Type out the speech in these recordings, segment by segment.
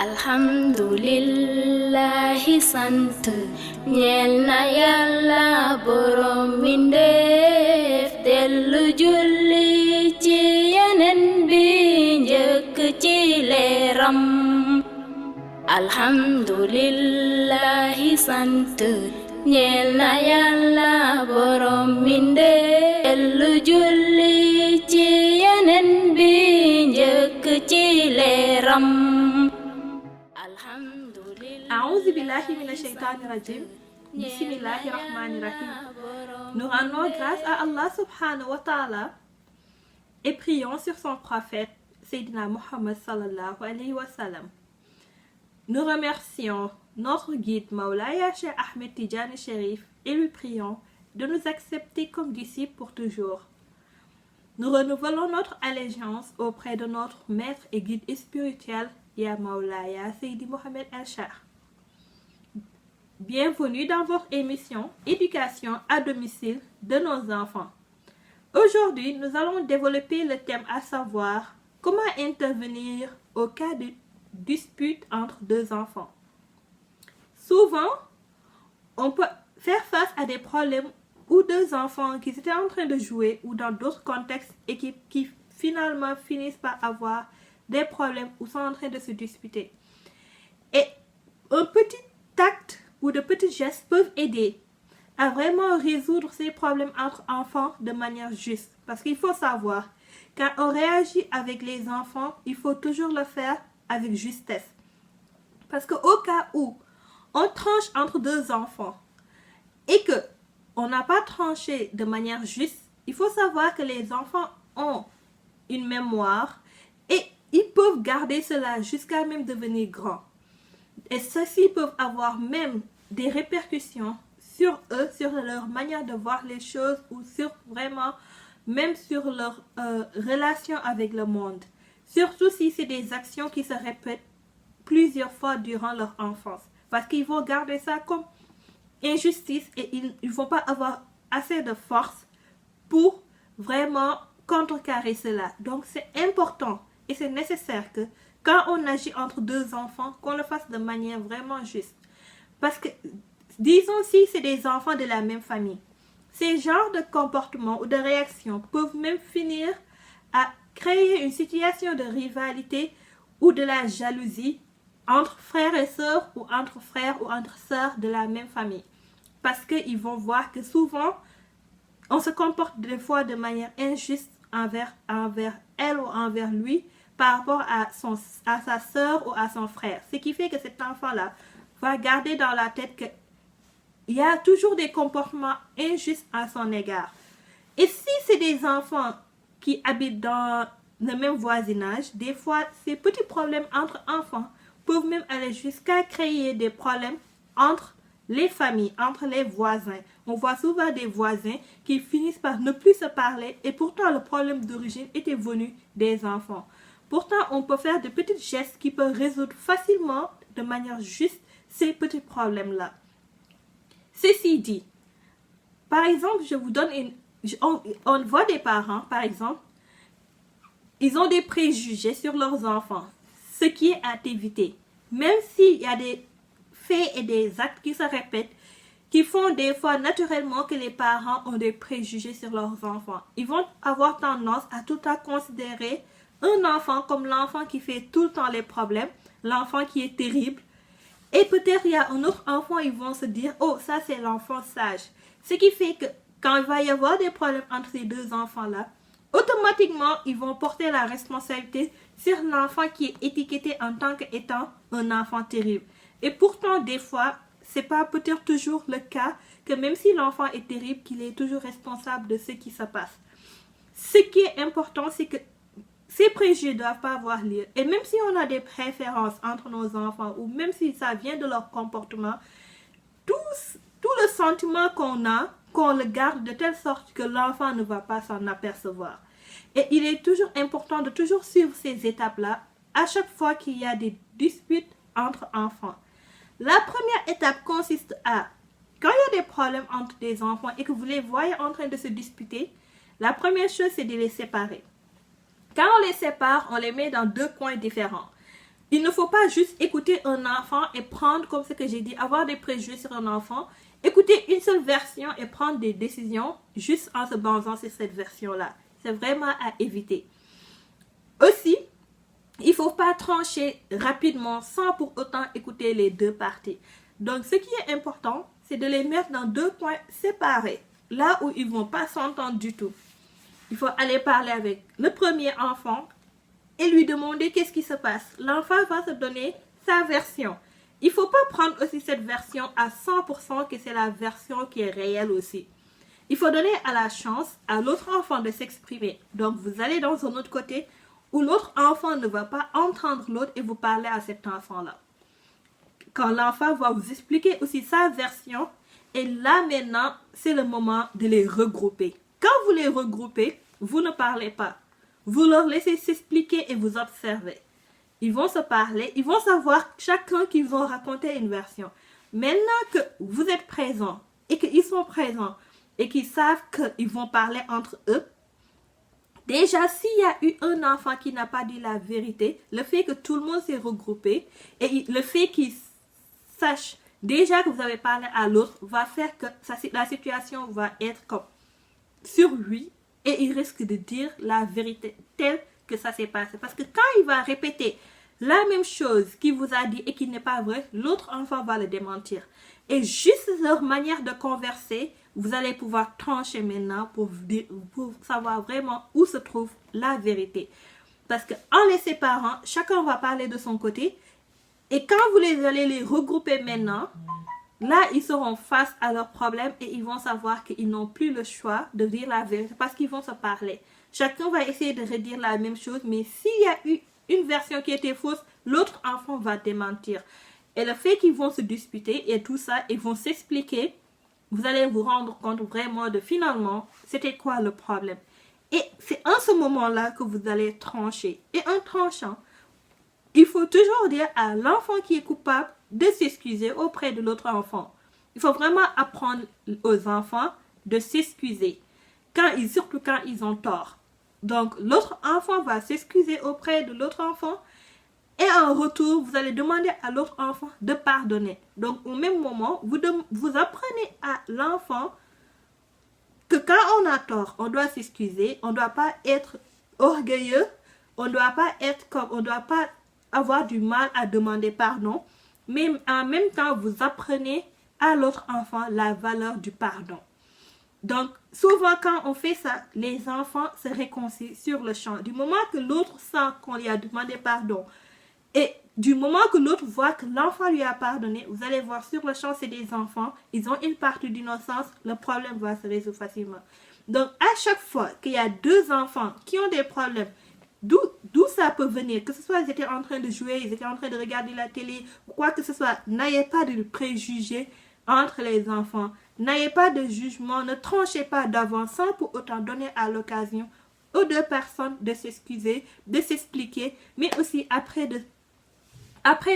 alhamdulillahi sant ñeel na yàlla borom mbindeef dellu julli ci yeneen bi njëkk ci leeram alhamdulillahi sant ñeel na yàlla borom mbindeef dellu julli ci yeneen bi njëkk ci leeram. A'oudhu billahi minash shaitanir rajim. Bismillahir rahmanir rahim. Nous rendons grâce à Allah subhanahu wa ta'ala et prions sur son prophète Sayyidina Muhammad sallallahu alayhi wa sallam. Nous remercions notre guide Maulaya Cheikh Ahmed Tidjani Chérif et lui prions de nous accepter comme disciples pour toujours. Nous renouvelons notre allégeance auprès de notre maître et guide spirituel Ya Maulaya Seydi Mohamed El Cheikh. Bienvenue dans votre émission Éducation à domicile de nos enfants. Aujourd'hui, nous allons développer le thème à savoir comment intervenir au cas de dispute entre deux enfants. Souvent, on peut faire face à des problèmes où deux enfants qui étaient en train de jouer ou dans d'autres contextes et qui finalement finissent par avoir des problèmes ou sont en train de se disputer. Et un petit acte ou de petits gestes peuvent aider à vraiment résoudre ces problèmes entre enfants de manière juste. Parce qu'il faut savoir, quand on réagit avec les enfants, il faut toujours le faire avec justesse. Parce qu'au cas où on tranche entre deux enfants et que on n'a pas tranché de manière juste, il faut savoir que les enfants ont une mémoire et ils peuvent garder cela jusqu'à même devenir grands. Et ceux-ci peuvent avoir même des répercussions sur eux, sur leur manière de voir les choses ou sur vraiment, même sur leur relation avec le monde. Surtout si c'est des actions qui se répètent plusieurs fois durant leur enfance. Parce qu'ils vont garder ça comme injustice et ils ne vont pas avoir assez de force pour vraiment contrecarrer cela. Donc c'est important et c'est nécessaire que quand on agit entre deux enfants, qu'on le fasse de manière vraiment juste. Parce que, disons si c'est des enfants de la même famille, ces genres de comportements ou de réactions peuvent même finir à créer une situation de rivalité ou de la jalousie entre frères et sœurs ou entre frères ou entre sœurs de la même famille. Parce qu'ils vont voir que souvent, on se comporte des fois de manière injuste envers elle ou envers lui par rapport à sa sœur ou à son frère. Ce qui fait que cet enfant-là va garder dans la tête qu'il y a toujours des comportements injustes à son égard. Et si c'est des enfants qui habitent dans le même voisinage, des fois, ces petits problèmes entre enfants peuvent même aller jusqu'à créer des problèmes entre les familles, entre les voisins. On voit souvent des voisins qui finissent par ne plus se parler et pourtant le problème d'origine était venu des enfants. Pourtant, on peut faire de petits gestes qui peuvent résoudre facilement, de manière juste, ces petits problèmes-là. Ceci dit, par exemple, je vous donne on voit des parents, par exemple, ils ont des préjugés sur leurs enfants, ce qui est à éviter. Même s'il y a des faits et des actes qui se répètent, qui font des fois naturellement que les parents ont des préjugés sur leurs enfants. Ils vont avoir tendance à tout le temps considérer un enfant comme l'enfant qui fait tout le temps les problèmes, l'enfant qui est terrible. Et peut-être il y a un autre enfant, ils vont se dire, oh, ça c'est l'enfant sage. Ce qui fait que quand il va y avoir des problèmes entre ces deux enfants-là, automatiquement, ils vont porter la responsabilité sur l'enfant qui est étiqueté en tant qu'étant un enfant terrible. Et pourtant, des fois, c'est pas peut-être toujours le cas que même si l'enfant est terrible, qu'il est toujours responsable de ce qui se passe. Ce qui est important, c'est que ces préjugés ne doivent pas avoir lieu. Et même si on a des préférences entre nos enfants, ou même si ça vient de leur comportement, tout le sentiment qu'on a, qu'on le garde de telle sorte que l'enfant ne va pas s'en apercevoir. Et il est toujours important de toujours suivre ces étapes-là à chaque fois qu'il y a des disputes entre enfants. La première étape consiste à, quand il y a des problèmes entre des enfants et que vous les voyez en train de se disputer, la première chose c'est de les séparer. Quand on les sépare, on les met dans deux coins différents. il ne faut pas juste écouter un enfant et prendre, comme ce que j'ai dit, avoir des préjugés sur un enfant, écouter une seule version et prendre des décisions juste en se basant sur cette version-là. C'est vraiment à éviter. Aussi, il ne faut pas trancher rapidement sans pour autant écouter les deux parties. Donc, ce qui est important, c'est de les mettre dans deux points séparés, là où ils ne vont pas s'entendre du tout. Il faut aller parler avec le premier enfant et lui demander qu'est-ce qui se passe. L'enfant va se donner sa version. Il ne faut pas prendre aussi cette version à 100% que c'est la version qui est réelle aussi. Il faut donner à la chance à l'autre enfant de s'exprimer. Donc, vous allez dans un autre côté où l'autre enfant ne va pas entendre l'autre et vous parler à cet enfant-là. Quand l'enfant va vous expliquer aussi sa version, et là maintenant, c'est le moment de les regrouper. Quand vous les regroupez, vous ne parlez pas. Vous leur laissez s'expliquer et vous observez. Ils vont se parler, ils vont savoir chacun qu'ils vont raconter une version. Maintenant que vous êtes présents et qu'ils sont présents et qu'ils savent qu'ils vont parler entre eux, déjà s'il y a eu un enfant qui n'a pas dit la vérité, le fait que tout le monde s'est regroupé et le fait qu'ils sachent déjà que vous avez parlé à l'autre va faire que la situation va être comme sur lui et il risque de dire la vérité telle que ça s'est passé. Parce que quand il va répéter la même chose qu'il vous a dit et qui n'est pas vrai, l'autre enfant va le démentir. Et juste leur manière de converser, vous allez pouvoir trancher maintenant pour savoir vraiment où se trouve la vérité. Parce qu'en les séparant, chacun va parler de son côté. Et quand vous allez les regrouper maintenant, là, ils seront face à leurs problèmes et ils vont savoir qu'ils n'ont plus le choix de dire la vérité parce qu'ils vont se parler. Chacun va essayer de redire la même chose, mais s'il y a eu une version qui était fausse, l'autre enfant va démentir. Et le fait qu'ils vont se disputer et tout ça, ils vont s'expliquer, vous allez vous rendre compte vraiment de finalement, c'était quoi le problème. Et c'est en ce moment-là que vous allez trancher. Et en tranchant, il faut toujours dire à l'enfant qui est coupable de s'excuser auprès de l'autre enfant. Il faut vraiment apprendre aux enfants de s'excuser, surtout quand ils ont tort. Donc, l'autre enfant va s'excuser auprès de l'autre enfant et en retour, vous allez demander à l'autre enfant de pardonner. Donc, au même moment, vous apprenez à l'enfant que quand on a tort, on doit s'excuser, on ne doit pas être orgueilleux, on ne doit pas avoir du mal à demander pardon, mais en même temps, vous apprenez à l'autre enfant la valeur du pardon. Donc, souvent, quand on fait ça, les enfants se réconcilient sur le champ. Du moment que l'autre sent qu'on lui a demandé pardon, et du moment que l'autre voit que l'enfant lui a pardonné, vous allez voir sur le champ, c'est des enfants, ils ont une partie d'innocence, le problème va se résoudre facilement. Donc, à chaque fois qu'il y a deux enfants qui ont des problèmes, d'où ça peut venir, que ce soit ils étaient en train de jouer, ils étaient en train de regarder la télé, ou quoi que ce soit, n'ayez pas de préjugés entre les enfants. N'ayez pas de jugement, ne tranchez pas d'avance sans pour autant donner à l'occasion aux deux personnes de s'excuser, de s'expliquer, mais aussi après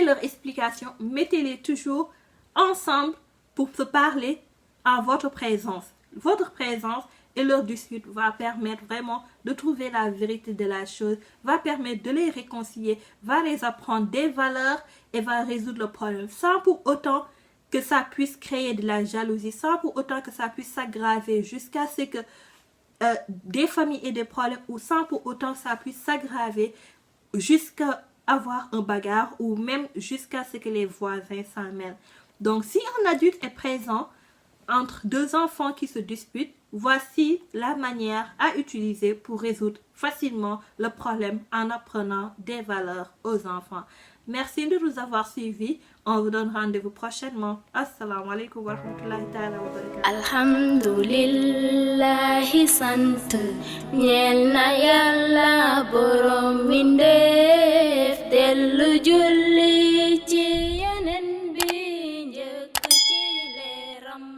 leur explication, mettez-les toujours ensemble pour se parler en votre présence. Votre présence et leur dispute va permettre vraiment de trouver la vérité de la chose, va permettre de les réconcilier, va les apprendre des valeurs et va résoudre le problème sans pour autant que ça puisse créer de la jalousie, sans pour autant que ça puisse s'aggraver jusqu'à ce que des familles aient des problèmes ou sans pour autant que ça puisse s'aggraver jusqu'à avoir un bagarre ou même jusqu'à ce que les voisins s'en mêlent. Donc, si un adulte est présent entre deux enfants qui se disputent, voici la manière à utiliser pour résoudre facilement le problème en apprenant des valeurs aux enfants. Merci de nous avoir suivis. On vous donne rendez-vous prochainement. Assalamu alaikum wa rahmatullahi ta'ala wa barakatuh. Alhamdulillahi sant ñeel na Yàlla